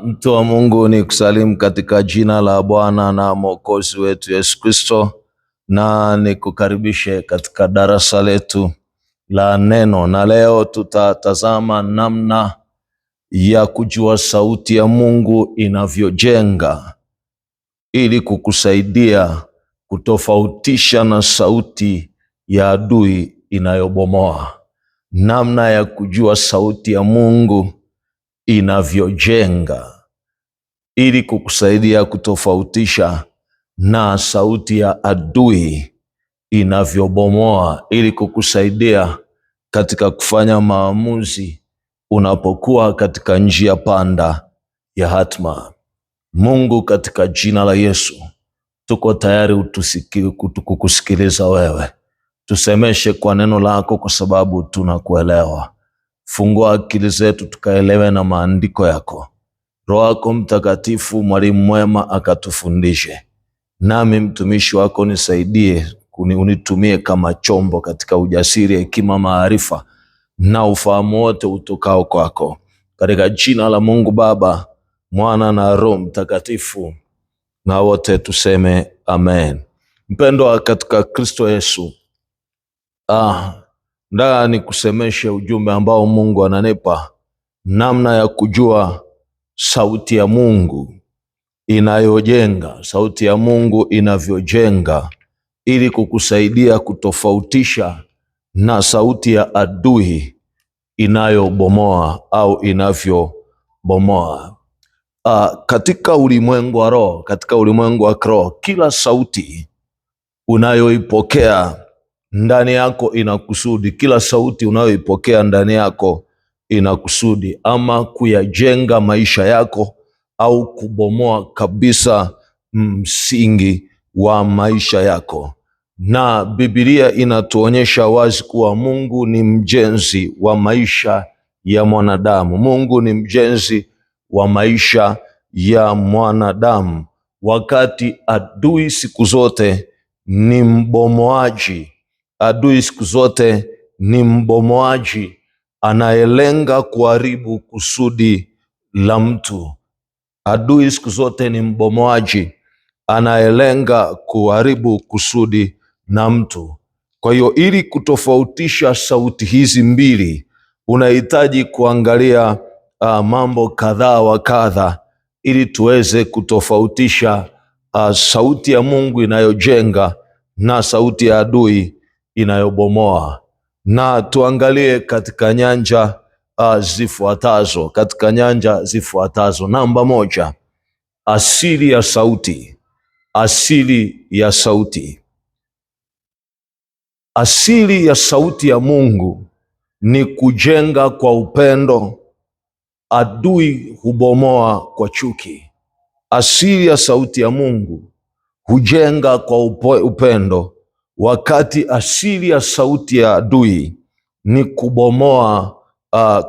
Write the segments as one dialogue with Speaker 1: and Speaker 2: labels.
Speaker 1: Mtu wa Mungu, ni kusalimu katika jina la Bwana na Mwokozi wetu Yesu Kristo, na nikukaribishe katika darasa letu la neno. Na leo tutatazama namna ya kujua sauti ya Mungu inavyojenga, ili kukusaidia kutofautisha na sauti ya adui inayobomoa. Namna ya kujua sauti ya Mungu inavyojenga, ili kukusaidia kutofautisha na sauti ya adui inavyobomoa, ili kukusaidia katika kufanya maamuzi unapokuwa katika njia panda ya hatma. Mungu, katika jina la Yesu, tuko tayari kukusikiliza wewe. Tusemeshe kwa neno lako, kwa sababu tunakuelewa. Fungua akili zetu tukaelewe na maandiko yako. Roho yako Mtakatifu, mwalimu mwema, akatufundishe. Nami mtumishi wako nisaidie, unitumie kama chombo katika ujasiri, hekima, maarifa na ufahamu wote utokao kwako. Katika jina la Mungu Baba, Mwana na Roho Mtakatifu, na wote tuseme amen. Mpendwa katika Kristo Yesu, ndio nikusemeshe ujumbe ambao Mungu ananipa, namna ya kujua sauti ya Mungu inayojenga, sauti ya Mungu inavyojenga, ili kukusaidia kutofautisha na sauti ya adui inayobomoa au inavyobomoa. Katika ulimwengu wa roho, katika ulimwengu wa kiroho, kila sauti unayoipokea ndani yako ina kusudi. Kila sauti unayoipokea ndani yako ina kusudi, ama kuyajenga maisha yako au kubomoa kabisa msingi wa maisha yako. Na Biblia inatuonyesha wazi kuwa Mungu ni mjenzi wa maisha ya mwanadamu. Mungu ni mjenzi wa maisha ya mwanadamu, wakati adui siku zote ni mbomoaji. Adui siku zote ni mbomoaji anayelenga kuharibu kusudi la mtu. Adui siku zote ni mbomoaji anayelenga kuharibu kusudi la mtu. Kwa hiyo, ili kutofautisha sauti hizi mbili, unahitaji kuangalia mambo kadhaa wa kadha, ili tuweze kutofautisha sauti ya Mungu inayojenga na sauti ya adui inayobomoa. Na tuangalie katika nyanja zifuatazo. Katika nyanja zifuatazo. Namba moja, asili ya sauti. Asili ya sauti. Asili ya sauti ya Mungu ni kujenga kwa upendo. Adui hubomoa kwa chuki. Asili ya sauti ya Mungu hujenga kwa upendo, wakati asili ya sauti ya adui ni kubomoa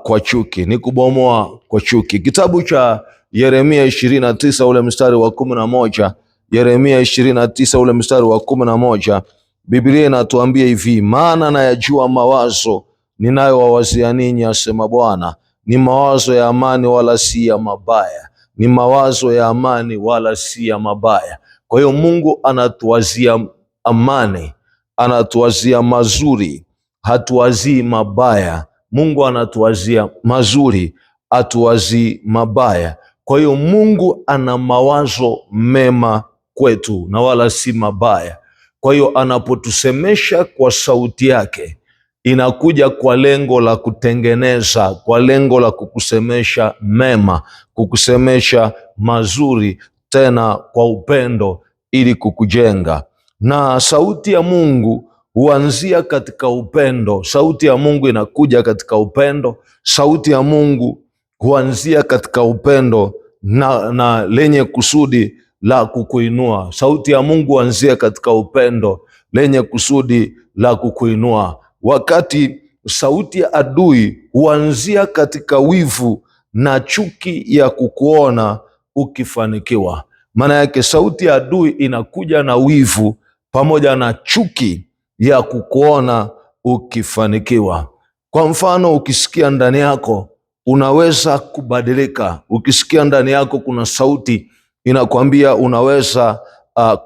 Speaker 1: kwa chuki. Ni kubomoa kwa chuki. Kitabu cha Yeremia 29 ule mstari wa 11. Yeremia 29 ule mstari wa 11. Biblia inatuambia hivi: maana nayajua mawazo ninayowawazia ninyi, asema Bwana, ni mawazo ya amani wala si ya mabaya. Ni mawazo ya amani wala si ya mabaya. Kwa hiyo Mungu anatuwazia amani, anatuwazia mazuri, hatuwazii mabaya. Mungu anatuwazia mazuri, hatuwazii mabaya. Kwa hiyo Mungu ana mawazo mema kwetu na wala si mabaya. Kwa hiyo anapotusemesha kwa sauti yake, inakuja kwa lengo la kutengeneza, kwa lengo la kukusemesha mema, kukusemesha mazuri, tena kwa upendo, ili kukujenga. Na sauti ya Mungu huanzia katika upendo. Sauti ya Mungu inakuja katika upendo. Sauti ya Mungu huanzia katika upendo na lenye kusudi la kukuinua. Sauti ya Mungu huanzia katika upendo lenye kusudi la kukuinua, wakati sauti ya adui huanzia katika wivu na chuki ya kukuona ukifanikiwa. Maana yake sauti ya adui inakuja na wivu pamoja na chuki ya kukuona ukifanikiwa. Kwa mfano, ukisikia ndani yako unaweza kubadilika. Ukisikia ndani yako kuna sauti inakwambia unaweza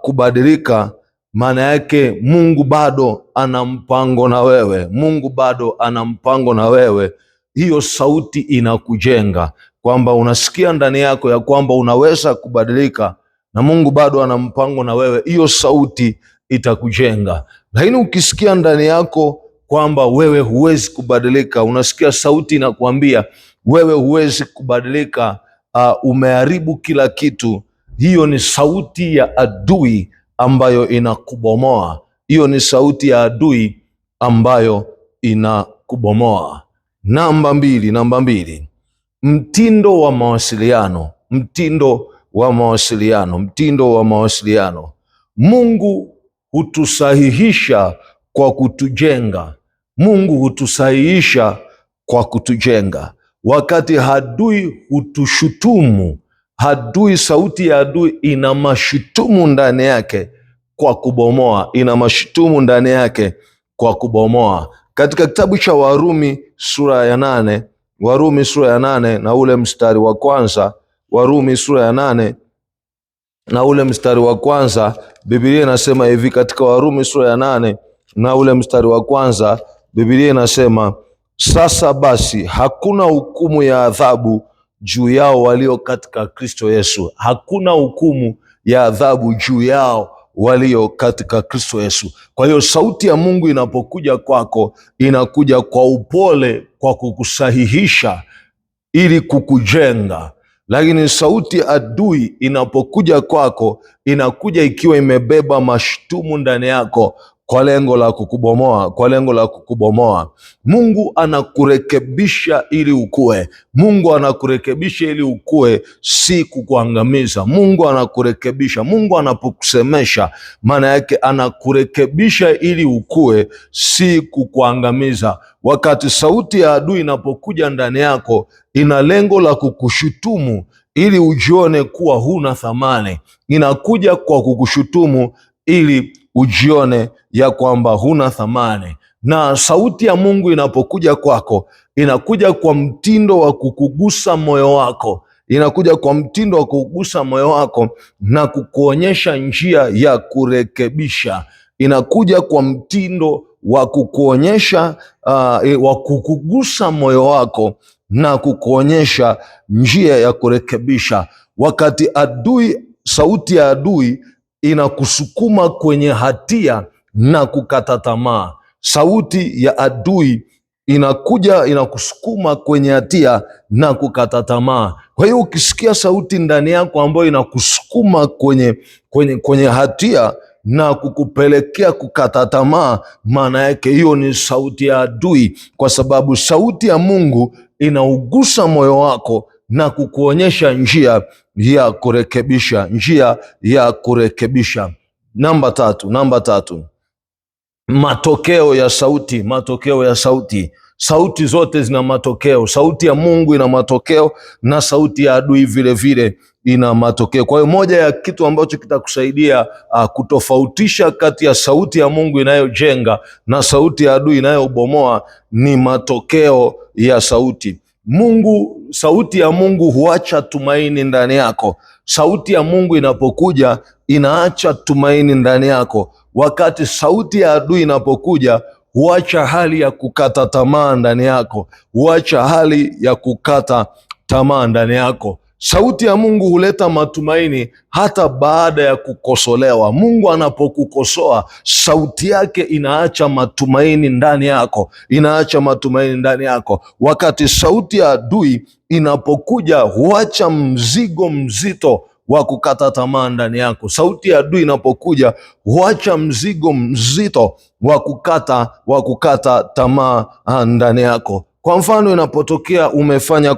Speaker 1: kubadilika, maana yake Mungu bado ana mpango na wewe. Mungu bado ana mpango na wewe. Hiyo sauti inakujenga, kwamba unasikia ndani yako ya kwamba unaweza kubadilika na Mungu bado ana mpango na wewe. Hiyo sauti itakujenga. Lakini ukisikia ndani yako kwamba wewe huwezi kubadilika, unasikia sauti inakuambia wewe huwezi kubadilika, umeharibu kila kitu, hiyo ni sauti ya adui ambayo inakubomoa. Hiyo ni sauti ya adui ambayo inakubomoa. Namba mbili, mtindo wa mawasiliano. Mtindo wa mawasiliano. Mungu hutusahihisha kwa kutujenga. Mungu hutusahihisha kwa kutujenga. Wakati adui hutushutumu, sauti ya adui ina mashutumu ndani yake kwa kubomoa, Katika kitabu cha Warumi sura ya 8, na ule mstari wa kwanza, Warumi sura ya 8 na ule mstari wa kwanza, Biblia inasema hivi. Katika Warumi sura ya 8 na ule mstari wa kwanza, Biblia inasema, sasa basi hakuna hukumu ya adhabu juu yao walio katika Kristo Yesu. Hakuna hukumu ya adhabu juu yao walio katika Kristo Yesu. Kwa hiyo sauti ya Mungu inapokuja kwako, inakuja kwa upole, kwa kukusahihisha ili kukujenga. Lakini sauti ya adui inapokuja kwako, inakuja ikiwa imebeba mashutumu ndani yako kwa lengo la kukubomoa. Mungu anakurekebisha ili ukue. Si kukuangamiza. Mungu anakurekebisha. Mungu anapokusemesha, maana yake anakurekebisha ili ukue, si kukuangamiza. Wakati sauti ya adui inapokuja ndani yako, ina lengo la kukushutumu ili ujione kuwa huna thamani. Inakuja kwa kukushutumu ili ujione ya kwamba huna thamani. Na sauti ya Mungu inapokuja kwako, inakuja kwa mtindo wa kukugusa moyo wako, na kukuonyesha njia ya kurekebisha. Inakuja kwa mtindo wa kukuonyesha, wa kukugusa moyo wako na kukuonyesha njia ya kurekebisha. Wakati sauti ya adui inakusukuma kwenye hatia na kukata tamaa. Sauti ya adui inakuja inakusukuma kwenye hatia na kukata tamaa. Kwa hiyo ukisikia sauti ndani yako ambayo inakusukuma kwenye hatia na kukupelekea kukata tamaa, maana yake hiyo ni sauti ya adui, kwa sababu sauti ya Mungu inaugusa moyo wako na kukuonyesha njia ya kurekebisha. Namba tatu, matokeo ya sauti. Sauti zote zina matokeo. Sauti ya Mungu ina matokeo na sauti ya adui vile vile ina matokeo. Kwa hiyo moja ya kitu ambacho kitakusaidia kutofautisha kati ya sauti ya Mungu inayojenga na sauti ya adui inayobomoa ni matokeo ya sauti. Sauti ya Mungu huacha tumaini ndani yako. Sauti ya Mungu inapokuja inaacha tumaini ndani yako, wakati sauti ya adui inapokuja huacha hali ya kukata tamaa ndani yako. Sauti ya Mungu huleta matumaini hata baada ya kukosolewa. Mungu anapokukosoa, sauti yake inaacha matumaini ndani yako. Wakati sauti ya adui inapokuja, huacha mzigo mzito wa kukata tamaa ndani yako. Sauti ya adui inapokuja, huacha mzigo mzito wa kukata tamaa ndani yako. Kwa mfano, inapotokea umefanya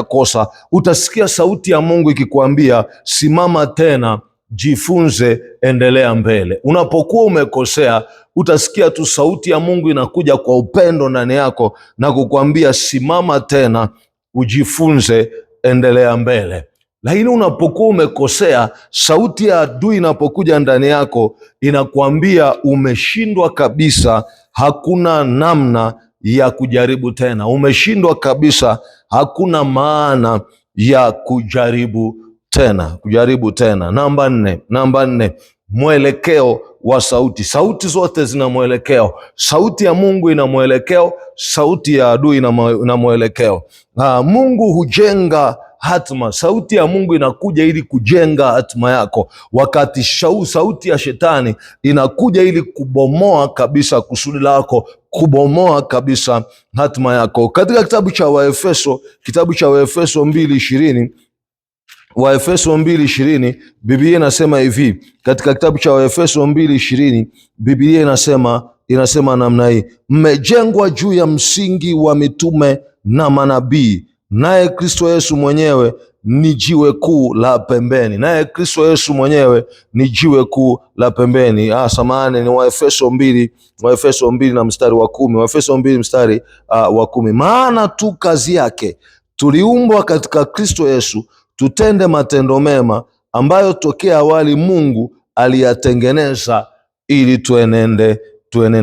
Speaker 1: kosa, utasikia sauti ya Mungu ikikwambia, simama tena, jifunze, endelea mbele. Unapokuwa umekosea, utasikia tu sauti ya Mungu inakuja kwa upendo ndani yako na kukwambia, simama tena, ujifunze, endelea mbele. Lakini unapokuwa umekosea, sauti ya adui inapokuja ndani yako inakwambia umeshindwa kabisa, hakuna namna ya kujaribu tena. Umeshindwa kabisa, hakuna maana ya kujaribu tena. Namba nne, mwelekeo wa sauti. Sauti zote zina mwelekeo. Sauti ya Mungu ina mwelekeo, sauti ya adui ina mwelekeo. Mungu hujenga hatma. Sauti ya Mungu inakuja ili kujenga hatma yako, wakati sauti ya shetani inakuja ili kubomoa kabisa kusudi lako, kubomoa kabisa hatma yako. Katika kitabu cha Waefeso 2:20, Waefeso 2:20, Biblia inasema hivi. Katika kitabu cha Waefeso 2:20, Biblia inasema namna hii: mmejengwa juu ya msingi wa mitume na manabii, naye Kristo Yesu mwenyewe ni jiwe kuu la pembeni. Ni Waefeso 2 na mstari wa 10. Waefeso 2 mstari wa 10. Maana tu kazi yake tuliumbwa katika Kristo Yesu tutende matendo mema, ambayo tokea awali Mungu aliyatengeneza ili tuenende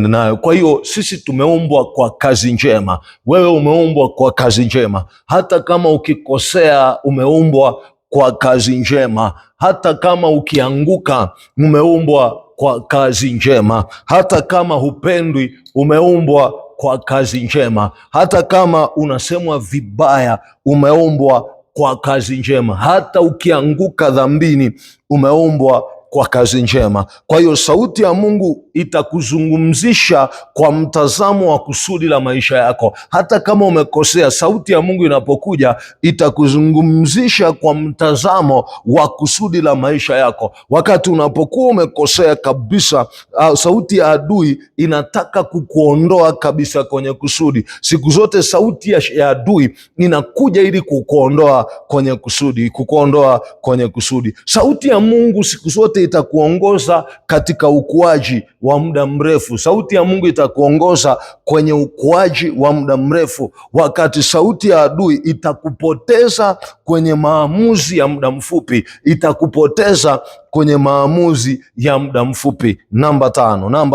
Speaker 1: nayo. Kwa hiyo sisi tumeumbwa kwa kazi njema. Wewe umeumbwa kwa kazi njema. Hata kama ukikosea, umeumbwa kwa kazi njema. Hata kama ukianguka, umeumbwa kwa kazi njema. Hata kama hupendwi, umeumbwa kwa kazi njema. Hata kama unasemwa vibaya, umeumbwa kwa kazi njema. Hata ukianguka dhambini, umeumbwa kwa kazi njema. Kwa hiyo sauti ya Mungu itakuzungumzisha kwa mtazamo wa kusudi la maisha yako. Hata kama umekosea, sauti ya Mungu inapokuja itakuzungumzisha kwa mtazamo wa kusudi la maisha yako. Wakati unapokuwa umekosea kabisa, sauti ya adui inataka kukuondoa kabisa kwenye kusudi. Siku zote sauti ya adui inakuja ili kukuondoa kwenye kusudi. Sauti ya Mungu siku zote itakuongoza katika ukuaji wa muda mrefu. Sauti ya Mungu itakuongoza kwenye ukuaji wa muda mrefu, wakati sauti ya adui itakupoteza kwenye maamuzi ya muda mfupi, Namba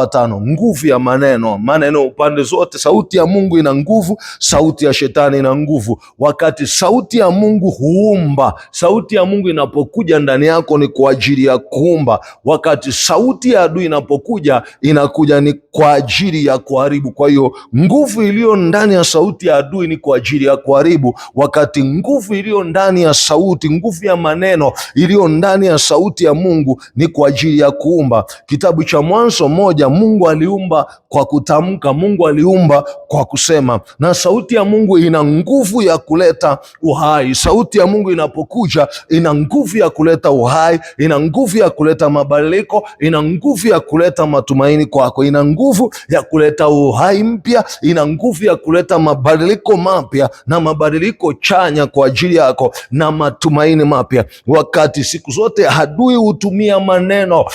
Speaker 1: tano, nguvu ya maneno upande zote. Sauti ya Mungu ina nguvu, sauti ya shetani ina nguvu. Wakati sauti ya Mungu huumba, sauti ya Mungu inapokuja ndani yako ni kwa ajili ya kuumba. Wakati sauti ya adui inapokuja, inakuja ni kwa ajili ya kuharibu. Kwa hiyo nguvu iliyo ndani ya sauti ya adui ni kwa ajili ya kuharibu, wakati nguvu iliyo ndani ya sauti, nguvu ya maneno iliyo ndani ya sauti ya Mungu ni kwa ajili ya kuumba. Kitabu cha Mwanzo 1, Mungu aliumba kwa kutamka, Mungu aliumba kwa kusema, na sauti ya Mungu ina nguvu ya kuleta uhai. Sauti ya Mungu inapokuja ina nguvu ya kuleta uhai, ina nguvu ya kuleta mabadiliko, ina nguvu ya kuleta matumaini kwako, ina nguvu ya kuleta uhai mpya, ina nguvu ya kuleta mabadiliko mapya na mabadiliko chanya kwa ajili yako na matumaini mapya. Wakati siku zote adui hutumia maneno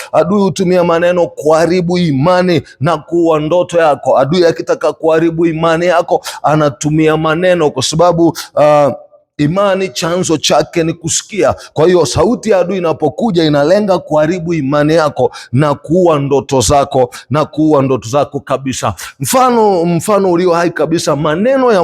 Speaker 1: kuharibu imani na kuua ndoto yako. Adui akitaka kuharibu imani yako anatumia maneno, kwa sababu imani chanzo chake ni kusikia. Kwa hiyo sauti ya adui inapokuja inalenga kuharibu imani yako na kuua ndoto zako kabisa. Mfano ulio hai kabisa, maneno ya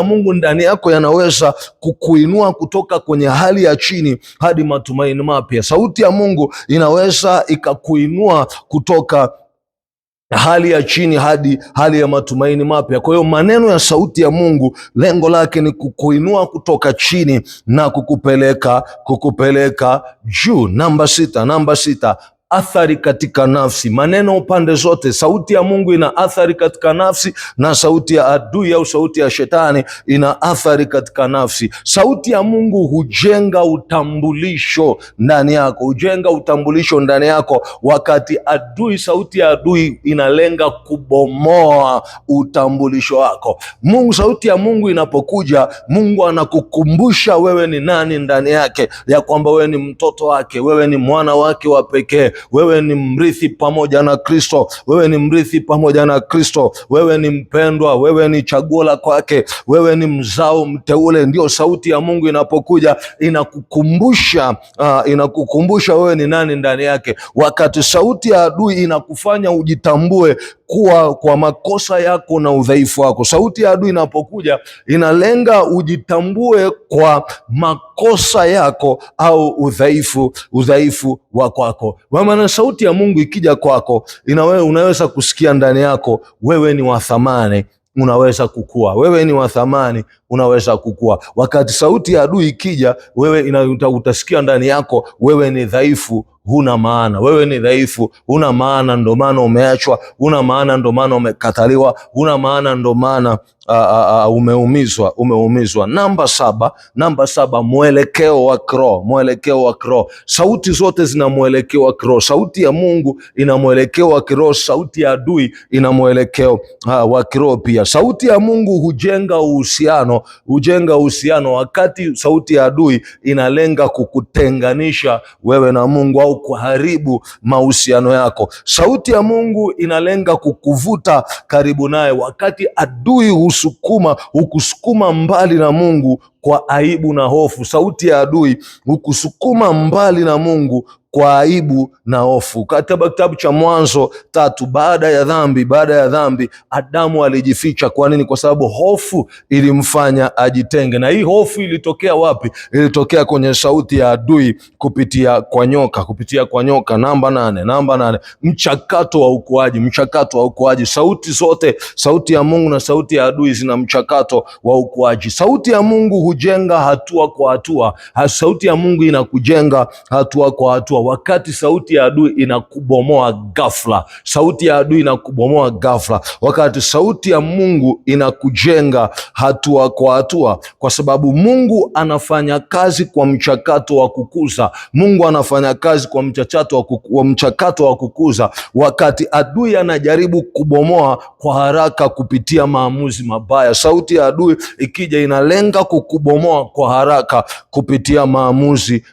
Speaker 1: Mungu ndani yako yanaweza kukuinua kutoka kwenye hali ya chini hadi matumaini mapya. Sauti ya Mungu inaweza ikakuinua kutoka hali ya chini hadi hali ya matumaini mapya. Kwa hiyo maneno ya sauti ya Mungu lengo lake ni kukuinua kutoka chini na kukupeleka juu. Namba sita, athari katika nafsi. Maneno upande zote. Sauti ya Mungu ina athari katika nafsi, na sauti ya adui au sauti ya shetani ina athari katika nafsi. Sauti ya Mungu hujenga utambulisho ndani yako, wakati sauti ya adui inalenga kubomoa utambulisho wako. Sauti ya Mungu inapokuja, Mungu anakukumbusha wewe ni nani ndani yake, ya kwamba wewe ni mtoto wake, wewe ni mwana wake wa pekee, wewe ni mrithi pamoja na Kristo, wewe ni mrithi pamoja na Kristo, wewe ni mpendwa, wewe ni chaguo la kwake, wewe ni mzao mteule. Ndio sauti ya Mungu inapokuja inakukumbusha wewe ni nani ndani yake, wakati sauti ya adui inakufanya ujitambue kuwa kwa makosa yako na udhaifu wako. Sauti ya adui inapokuja inalenga ujitambue kwa makosa yako au udhaifu wa kwako. Maana sauti ya Mungu ikija kwako, unaweza kusikia ndani yako wewe ni wa thamani, unaweza kukua. Wewe ni wa thamani, unaweza kukua. Wakati sauti ya adui ikija, wewe utasikia ndani yako wewe ni dhaifu, huna maana. Wewe ni dhaifu, huna maana, ndo maana umeachwa, huna maana, ndo maana umekataliwa, huna maana, ndo maana umeumizwa. Namba saba, mwelekeo wa kiroho. Sauti zote zina mwelekeo wa kiroho. Sauti ya Mungu ina mwelekeo wa kiroho, sauti ya adui ina mwelekeo wa kiroho pia. Sauti ya Mungu hujenga uhusiano, wakati sauti ya adui inalenga kukutenganisha wewe na Mungu au kuharibu mahusiano yako. Sauti ya Mungu inalenga kukuvuta karibu naye, wakati adui hukusukuma mbali na Mungu kwa aibu na hofu. Sauti ya adui hukusukuma mbali na Mungu kwa aibu na hofu. Katika kitabu cha Mwanzo 3, baada ya dhambi Adamu alijificha. Kwa nini? Kwa sababu hofu ilimfanya ajitenge. Na hii hofu ilitokea wapi? Ilitokea kwenye sauti ya adui kupitia kwa nyoka. Namba 8, mchakato wa ukuaji. Sauti zote, sauti ya Mungu na sauti ya adui zina mchakato wa ukuaji. Sauti ya Mungu hujenga hatua kwa hatua. Sauti ya Mungu inakujenga hatua kwa hatua, wakati sauti ya adui inakubomoa ghafla. Wakati sauti ya Mungu inakujenga hatua kwa hatua, kwa sababu Mungu anafanya kazi kwa mchakato wa kukuza. Mungu anafanya kazi kwa mchakato wa kukuza, wakati adui anajaribu kubomoa kwa haraka kupitia maamuzi mabaya. Sauti ya adui ikija inalenga kukubomoa kwa haraka kupitia maamuzi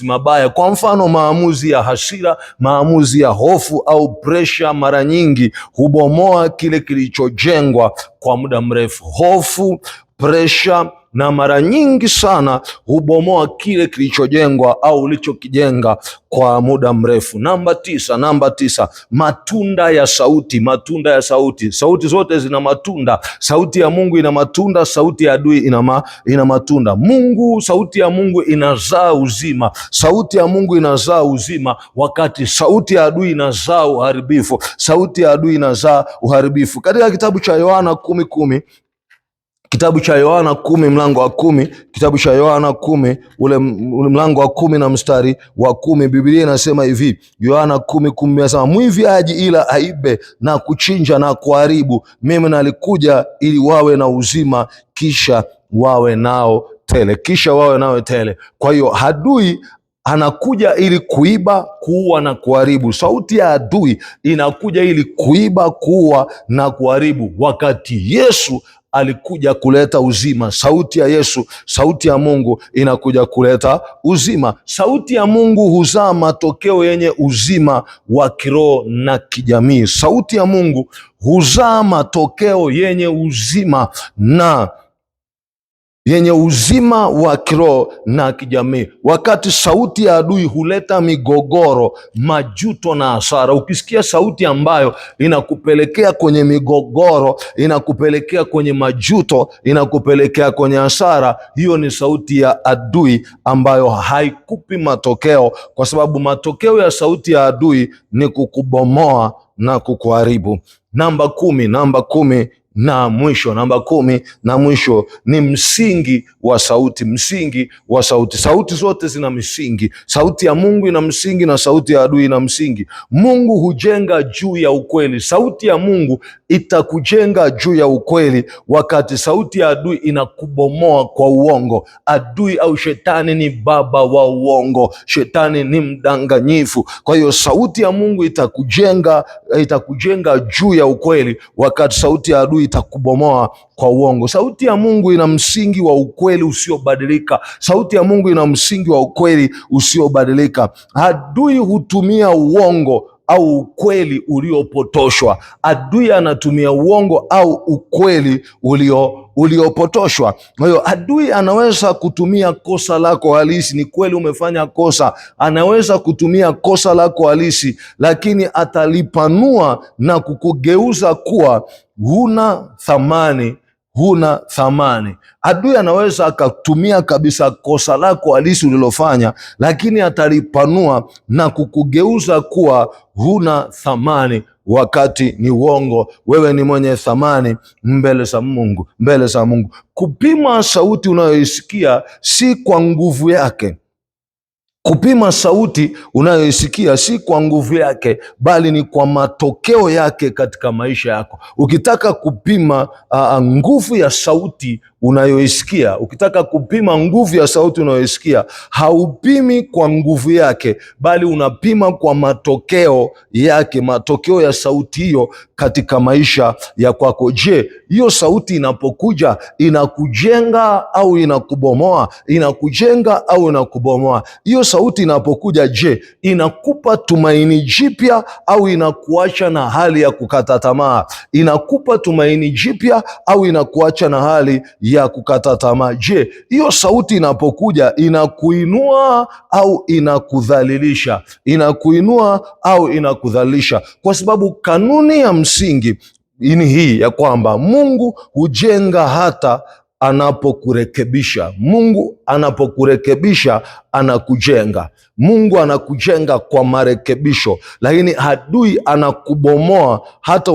Speaker 1: mabaya. Kwa mfano, maamuzi ya hasira, maamuzi ya hofu au presha mara nyingi hubomoa kile kilichojengwa kwa muda mrefu. Hofu, presha na mara nyingi sana hubomoa kile kilichojengwa au ulichokijenga kwa muda mrefu. Namba tisa, matunda ya sauti. Sauti zote zina matunda. Sauti ya Mungu ina matunda, sauti ya adui ina matunda. Sauti ya Mungu inazaa uzima. Sauti ya Mungu inazaa uzima, wakati sauti ya adui inazaa uharibifu. Sauti ya adui inazaa uharibifu. Katika kitabu cha Yohana 10:10, kitabu cha Yohana 10 mlango wa 10, kitabu cha Yohana 10 ule mlango wa 10 na mstari wa 10, Biblia inasema hivi. Yohana 10:10 inasema, mwivi haji ila aibe na kuchinja na kuharibu. Mimi nalikuja ili wawe na uzima, kisha wawe nao tele. Kwa hiyo adui anakuja ili kuiba, kuua na kuharibu. Sauti ya adui inakuja ili kuiba, kuua na kuharibu, wakati Yesu alikuja kuleta uzima. Sauti ya Yesu, sauti ya Mungu inakuja kuleta uzima. Sauti ya Mungu huzaa matokeo yenye uzima wa kiroho na kijamii. Sauti ya Mungu huzaa matokeo yenye uzima wa kiroho na kijamii, wakati sauti ya adui huleta migogoro, majuto na hasara. Ukisikia sauti ambayo inakupelekea kwenye migogoro, inakupelekea kwenye majuto, inakupelekea kwenye hasara, hiyo ni sauti ya adui ambayo haikupi matokeo, kwa sababu matokeo ya sauti ya adui ni kukubomoa na kukuharibu. Namba kumi na mwisho ni msingi wa sauti. Sauti zote zina misingi. Sauti ya Mungu ina msingi na sauti ya adui ina msingi. Mungu hujenga juu ya ukweli. Sauti ya Mungu itakujenga juu ya ukweli, wakati sauti ya adui inakubomoa kwa uongo. Adui au shetani ni baba wa uongo. Shetani ni mdanganyifu. Kwa hiyo sauti ya Mungu itakujenga juu ya ukweli, wakati sauti ya adui adui itakubomoa kwa uongo. Sauti ya Mungu ina msingi wa ukweli usiobadilika. Sauti ya Mungu ina msingi wa ukweli usiobadilika. Adui hutumia uongo au ukweli uliopotoshwa. Adui anatumia uongo au ukweli uliopotoshwa. Kwa hiyo adui anaweza kutumia kosa lako halisi. Ni kweli umefanya kosa, anaweza kutumia kosa lako halisi, lakini atalipanua na kukugeuza kuwa huna thamani. Adui anaweza akatumia kabisa kosa lako halisi ulilofanya, lakini atalipanua na kukugeuza kuwa huna thamani, wakati ni uongo. Wewe ni mwenye thamani mbele za Mungu. Kupima sauti unayoisikia si kwa nguvu yake. Kupima sauti unayoisikia si kwa nguvu yake, bali ni kwa matokeo yake katika maisha yako. Ukitaka kupima nguvu ya sauti unayoisikia, haupimi kwa nguvu yake, bali unapima kwa matokeo yake, matokeo ya sauti hiyo katika maisha ya kwako. Je, hiyo sauti inapokuja inakujenga au inakubomoa? Hiyo sauti inapokuja, je, inakupa tumaini jipya au inakuacha na hali ya kukata tamaa? Je, hiyo sauti inapokuja inakuinua au inakudhalilisha? Kwa sababu kanuni ya msingi ni hii ya kwamba Mungu hujenga hata anapokurekebisha. Mungu anapokurekebisha anakujenga. Mungu anakujenga kwa marekebisho, lakini adui anakubomoa hata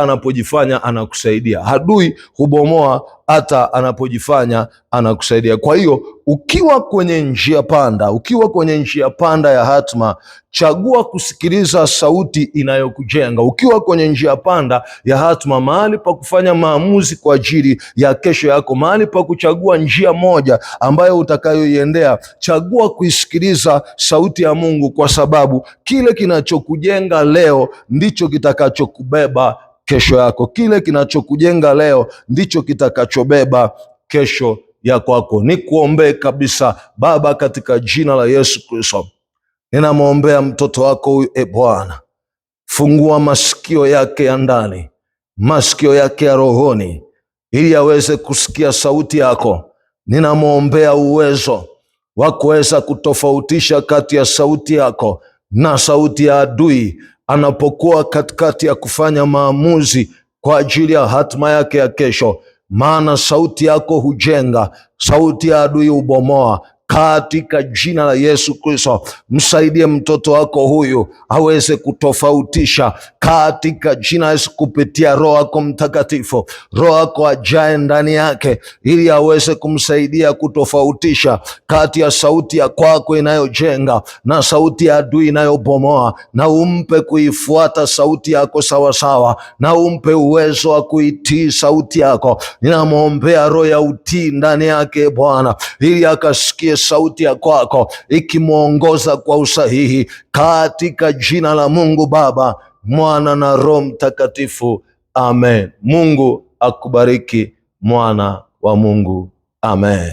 Speaker 1: anapojifanya anakusaidia. Adui hubomoa hata anapojifanya anakusaidia. Kwa hiyo ukiwa kwenye njia panda ya hatma, chagua kusikiliza sauti inayokujenga. Ukiwa kwenye njia panda ya hatma, mahali pa kufanya maamuzi kwa ajili ya kesho yako, mahali pa kuchagua njia moja ambayo utakayoiendea, chagua kuisikiliza sauti ya Mungu, kwa sababu kile kinachokujenga leo ndicho kitakachokubeba kesho yako. Kile kinachokujenga leo ndicho kitakachobeba kesho ya kwako. Nikuombee kabisa. Baba, katika jina la Yesu Kristo, ninamwombea mtoto wako huyu. Bwana, fungua masikio yake ya ndani, masikio yake ya rohoni, ili aweze kusikia sauti yako. Ninamwombea uwezo wa kuweza kutofautisha kati ya sauti yako na sauti ya adui anapokuwa katikati ya kufanya maamuzi kwa ajili ya hatima yake ya kesho. Maana sauti yako hujenga, sauti ya adui hubomoa. Katika jina la Yesu Kristo, msaidie mtoto wako huyu aweze kutofautisha, katika jina la Yesu, kupitia Roho yako Mtakatifu. Roho yako ajae ndani yake, ili aweze kumsaidia kutofautisha kati ya sauti ya kwako inayojenga na sauti ya adui inayobomoa, na umpe kuifuata sauti yako sawasawa, na umpe uwezo wa kuitii sauti yako. Ninamwombea roho ya utii ndani yake Bwana, ili akasikie sauti ya kwako ikimwongoza kwa usahihi, katika jina la Mungu Baba, Mwana na Roho Mtakatifu. Amen. Mungu akubariki, mwana wa Mungu. Amen.